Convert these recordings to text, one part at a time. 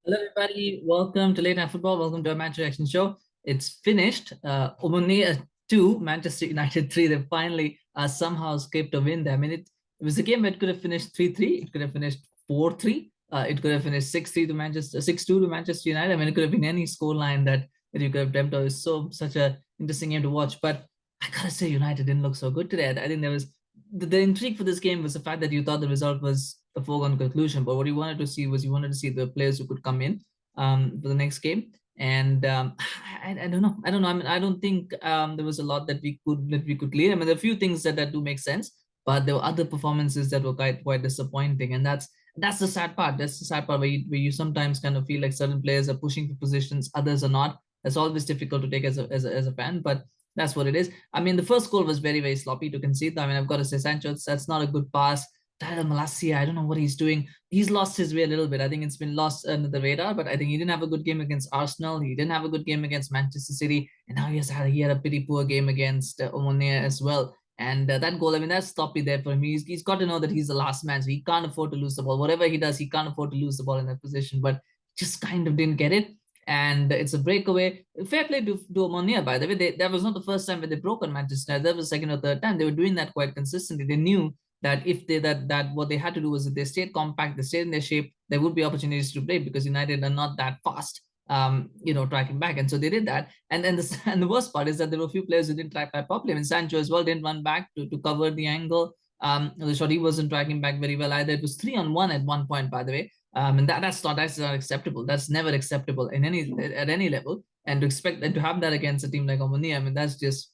Hello, everybody. Welcome to Late Night Football. Welcome to our match reaction show. It's finished. Omonia 2, Manchester United 3. They finally somehow escaped a win there. I mean, it was a game that could have finished 3-3. It could have finished 4-3. It could have finished 6-3 to Manchester, 6-2 to Manchester United. I mean, it could have been any scoreline that you could have dreamt of. It's such a interesting game to watch. But I gotta say, United didn't look so good today. I think there was the intrigue for this game was the fact that you thought the result was a foregone conclusion, but what you wanted to see was you wanted to see the players who could come in for the next game. And I don't know. I don't know. I mean, I don't think there was a lot that we could glean. I mean, there are a few things that do make sense, but there were other performances that were quite disappointing, and that's the sad part. That's the sad part where you sometimes kind of feel like certain players are pushing for positions, others are not. That's always difficult to take as a fan, but that's what it is. I mean, the first goal was very sloppy to concede. I mean, I've got to say, Sancho, that's not a good pass. Malacia, I don't know what he's doing. He's lost his way a little bit. I think it's been lost under the radar, but I think he didn't have a good game against Arsenal. He didn't have a good game against Manchester City. And now he had a pretty poor game against Omonia as well. And that goal, I mean, that's sloppy there for him. He's got to know that he's the last man, so he can't afford to lose the ball. Whatever he does, he can't afford to lose the ball in that position, but just kind of didn't get it. And it's a breakaway. Fair play to Omonia, by the way. That was not the first time where they broke on Manchester United. That was the second or third time. They were doing that quite consistently. They knew that if they that what they had to do was if they stayed compact, they stayed in their shape, there would be opportunities to play because United are not that fast, tracking back. And so they did that. And then the worst part is that there were a few players who didn't track back properly. I mean, Sancho as well didn't run back to cover the angle. The shot he wasn't tracking back very well either. It was 3-on-1 at one point, by the way. And that's not acceptable. That's never acceptable in at any level. And to expect and to have that against a team like Omonia, I mean, that's just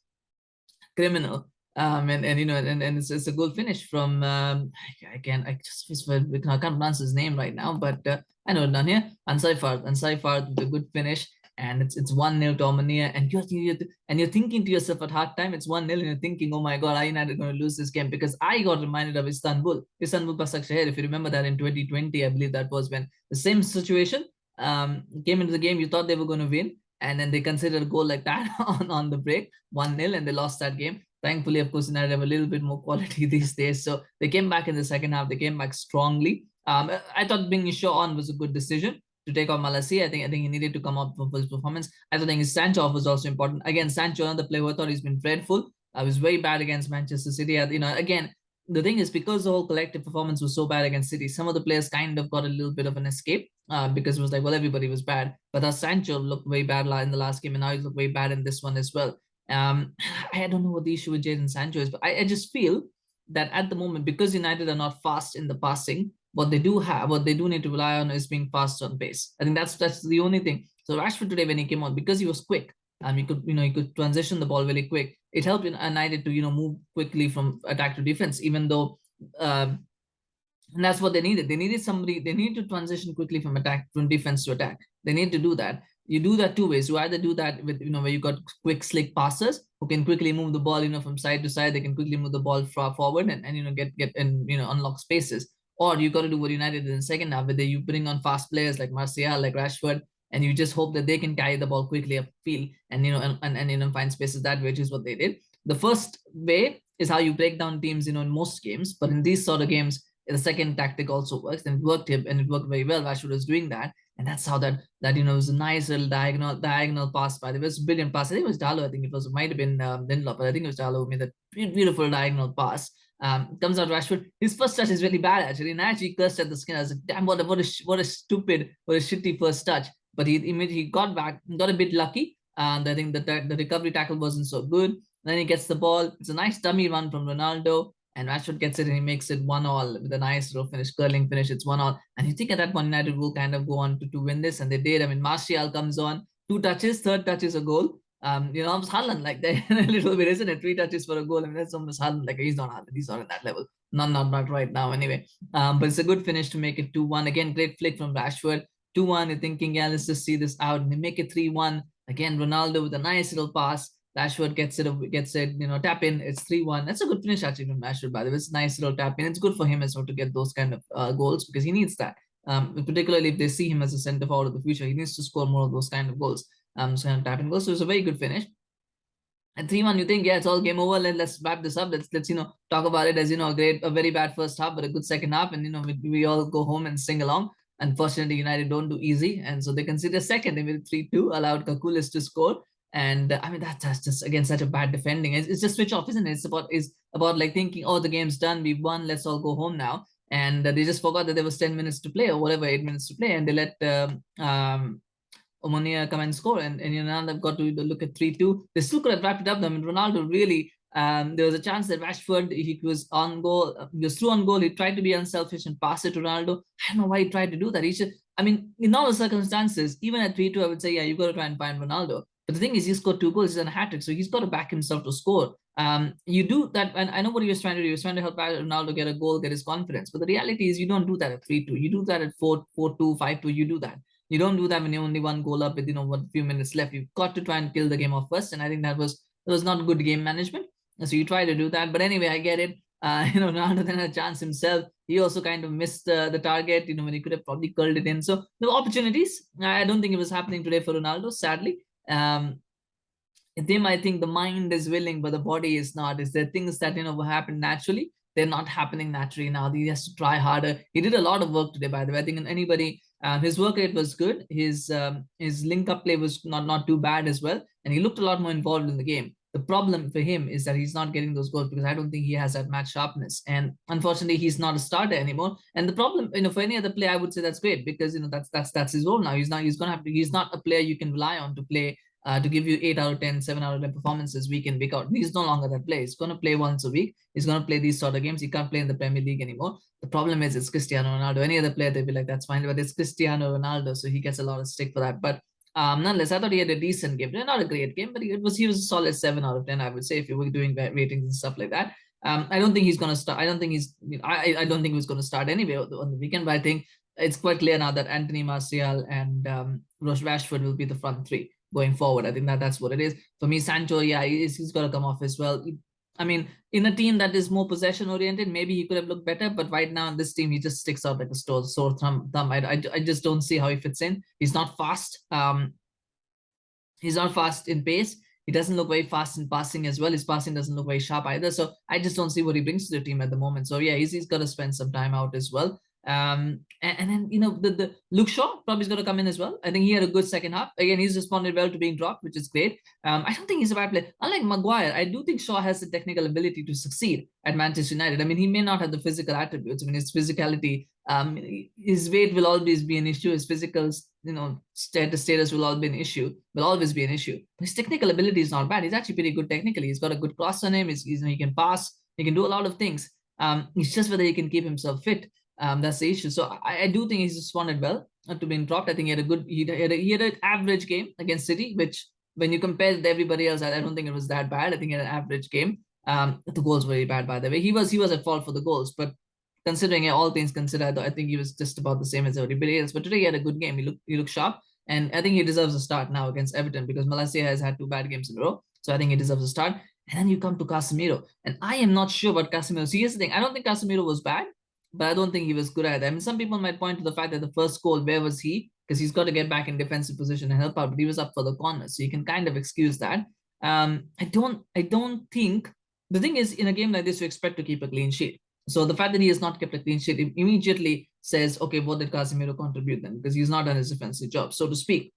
criminal. And it's a goal finish from I can't pronounce his name right now, but I know it down here. Ansarifard with a good finish, and it's 1-0 to Omonia, and you're thinking to yourself at halftime, it's 1-0, and you're thinking, oh my god, are United going to lose this game? Because I got reminded of Istanbul Başakşehir. If you remember that in 2020, I believe that was when the same situation came into the game. You thought they were going to win, and then they considered a goal like that on the break, 1-0, and they lost that game. Thankfully, of course, United have a little bit more quality these days. So they came back in the second half. They came back strongly. I thought bringing Shaw on was a good decision to take on Malacia. I think he needed to come up for his performance. I thought his Sancho was also important. Again, Sancho, another player who I thought he's been dreadful. I was very bad against Manchester City. Again, the thing is, because the whole collective performance was so bad against City, some of the players kind of got a little bit of an escape because it was like, well, everybody was bad. But Sancho looked very bad in the last game, and now he looked very bad in this one as well. I don't know what the issue with Jadon Sancho is, but I just feel that at the moment, because United are not fast in the passing, what they do need to rely on is being fast on pace. I think that's the only thing. So Rashford today, when he came on, because he was quick, he could transition the ball really quick. It helped United to move quickly from attack to defense, even though. And that's what they needed. They needed somebody. They need to transition quickly from defense to attack. They need to do that. You do that two ways. You either do that with where you got quick, slick passers who can quickly move the ball, from side to side. They can quickly move the ball forward and get and unlock spaces. Or you got to do what United did in the second half, where you bring on fast players like Martial, like Rashford, and you just hope that they can carry the ball quickly upfield and find spaces that way, which is what they did. The first way is how you break down teams, in most games, but in these sort of games, the second tactic also works, and it worked very well. Rashford was doing that, and that's how that it was a nice little diagonal pass. By the way, it was a brilliant pass. I think it was Dalot. I think it might have been Lindelof, but I think it was Dalot who made that beautiful diagonal pass. Comes out Rashford. His first touch is really bad actually, and I actually cursed at the skin. I was like, damn, what a shitty first touch. But he got back, got a bit lucky, and I think that the recovery tackle wasn't so good. Then he gets the ball. It's a nice dummy run from Ronaldo. And Rashford gets it and he makes it 1-1 with a nice little finish, curling finish. It's 1-1. And you think at that point United will kind of go on to win this, and they did. I mean, Martial comes on, 2 touches, third touch is a goal. Almost Haaland like that a little bit, isn't it? 3 touches for a goal. I mean, that's almost Haaland. Like he's not Haaland. He's not at that level. Not right now anyway. But it's a good finish to make it 2-1. Again, great flick from Rashford. 2-1. You're thinking, yeah, let's just see this out. And they make it 3-1. Again, Ronaldo with a nice little pass. Rashford gets it, tap in. It's 3-1. That's a good finish actually from Rashford, by the way. It's a nice little tap in. It's good for him as well to get those kind of goals because he needs that. Particularly if they see him as a centre forward of the future, he needs to score more of those kind of goals. So kind of tap in goals. So it's a very good finish. At 3-1, you think, yeah, it's all game over. Let's wrap this up. Let's talk about it as a very bad first half, but a good second half, and we all go home and sing along. Unfortunately, United don't do easy, and so they conceded a second. They made it 3-2, allowed Kakulis to score. And I mean that's just again such a bad defending. It's just switch off, isn't it? It's about like thinking, oh, the game's done, we've won, let's all go home now. And they just forgot that there was 10 minutes to play or whatever, 8 minutes to play, and they let Omonia come and score, and now they've got to look at 3-2. They still could have wrapped it up. I mean, Ronaldo really. There was a chance that Rashford, he was on goal, he was through on goal. He tried to be unselfish and pass it to Ronaldo. I don't know why he tried to do that. He should. I mean, in all the circumstances, even at 3-2, I would say, yeah, you've got to try and find Ronaldo. But the thing is, he scored 2 goals. He's on a hat trick, so he's got to back himself to score. You do that, and I know what he was trying to do. He was trying to help Ronaldo get a goal, get his confidence. But the reality is, you don't do that at 3-2. You do that at 4-2, 5-2. You do that. You don't do that when you're only 1 goal up with one few minutes left. You've got to try and kill the game off first, and I think that was not good game management. So you try to do that, but anyway, I get it. Ronaldo then had a chance himself. He also kind of missed the target. When he could have probably curled it in. So there were opportunities. I don't think it was happening today for Ronaldo, sadly. I think the mind is willing, but the body is not. Is there things that happen naturally? They're not happening naturally now. He has to try harder. He did a lot of work today, by the way. I think anybody. His work rate was good. His link up play was not too bad as well, and he looked a lot more involved in the game. The problem for him is that he's not getting those goals because I don't think he has that match sharpness, and unfortunately, he's not a starter anymore. And the problem, for any other player, I would say that's great because that's his role now. He's gonna have to. He's not a player you can rely on to play. To give you 8 out of 10, 7 out of 10 performances week in, week out. He's no longer that player. He's going to play once a week. He's going to play these sort of games. He can't play in the Premier League anymore. The problem is it's Cristiano Ronaldo. Any other player, they'd be like, that's fine, but it's Cristiano Ronaldo, so he gets a lot of stick for that. But nonetheless, I thought he had a decent game. Not a great game, but he was a solid 7 out of 10, I would say, if you were doing ratings and stuff like that. I don't think he's going to start. I don't think I don't think he was going to start anyway on the weekend, but I think it's quite clear now that Antony, Martial, and Rashford will be the front three going forward. I think that's what it is. For me, Sancho, yeah, he's got to come off as well. I mean, in a team that is more possession oriented, maybe he could have looked better. But right now in this team, he just sticks out like a sore thumb. I just don't see how he fits in. He's not fast. He's not fast in pace. He doesn't look very fast in passing as well. His passing doesn't look very sharp either. So I just don't see what he brings to the team at the moment. So yeah, he's got to spend some time out as well. And then the Luke Shaw probably is going to come in as well. I think he had a good second half. Again, he's responded well to being dropped, which is great. I don't think he's a bad player. Unlike Maguire, I do think Shaw has the technical ability to succeed at Manchester United. I mean, he may not have the physical attributes. I mean, his physicality, his weight will always be an issue. His physical, status will always be an issue. But his technical ability is not bad. He's actually pretty good technically. He's got a good cross on him. He can pass. He can do a lot of things. It's just whether he can keep himself fit. That's the issue. So I do think he's responded well to being dropped. I think he had an average game against City, which when you compare with everybody else, I don't think it was that bad. I think he had an average game. The goals were very bad, by the way. He was at fault for the goals, but considering all things considered, I think he was just about the same as everybody else. But today he had a good game. He looked sharp, and I think he deserves a start now against Everton because Malacia has had 2 bad games in a row. So I think he deserves a start. And then you come to Casemiro, and I am not sure about Casemiro. So here's the thing: I don't think Casemiro was bad, but I don't think he was good either. I mean, some people might point to the fact that the first goal, where was he? Because he's got to get back in defensive position and help out, but he was up for the corner, so you can kind of excuse that. I don't think the thing is in a game like this you expect to keep a clean sheet. So the fact that he has not kept a clean sheet immediately says, okay, what did Casemiro contribute then? Because he's not done his defensive job, so to speak.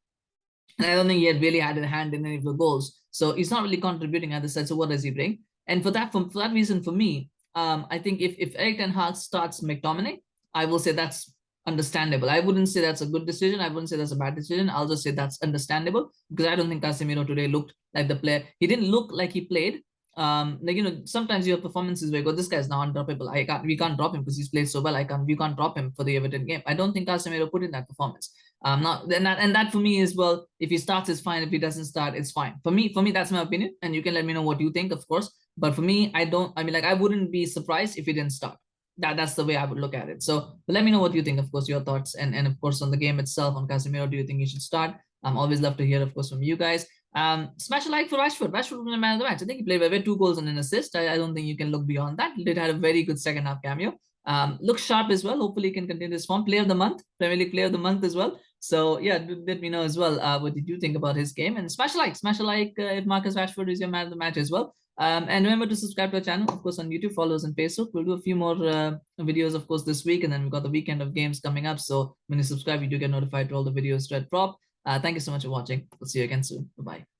And I don't think he had really had a hand in any of the goals, so he's not really contributing at the side. So what does he bring? And for that reason, for me, I think if Erik ten Hag starts McTominay, I will say that's understandable. I wouldn't say that's a good decision. I wouldn't say that's a bad decision. I'll just say that's understandable because I don't think Casemiro today looked like the player. He didn't look like he played. Sometimes you have performances where you go, this guy's now undroppable. We can't drop him because he's played so well. We can't drop him for the Everton game. I don't think Casemiro put in that performance. That for me is, well, if he starts, it's fine. If he doesn't start, it's fine. For me, that's my opinion. And you can let me know what you think, of course. But for me, I wouldn't be surprised if he didn't start. That's the way I would look at it. So let me know what you think, of course, your thoughts. And of course, on the game itself, on Casemiro, do you think he should start? Always love to hear, of course, from you guys. Smash a like for Rashford. Rashford was the man of the match. I think he played well, 2 goals and an assist. I don't think you can look beyond that. He did have a very good second half cameo. Looks sharp as well. Hopefully he can continue this form. Player of the month, Premier League player of the month as well. So yeah, let me know as well. What did you think about his game? And smash a like if Marcus Rashford is your man of the match as well. And remember to subscribe to our channel, of course, on YouTube, follow us on Facebook. We'll do a few more videos, of course, this week, and then we've got the weekend of games coming up. So when you subscribe, you do get notified to all the videos that drop. Thank you so much for watching. We'll see you again soon. Bye-bye.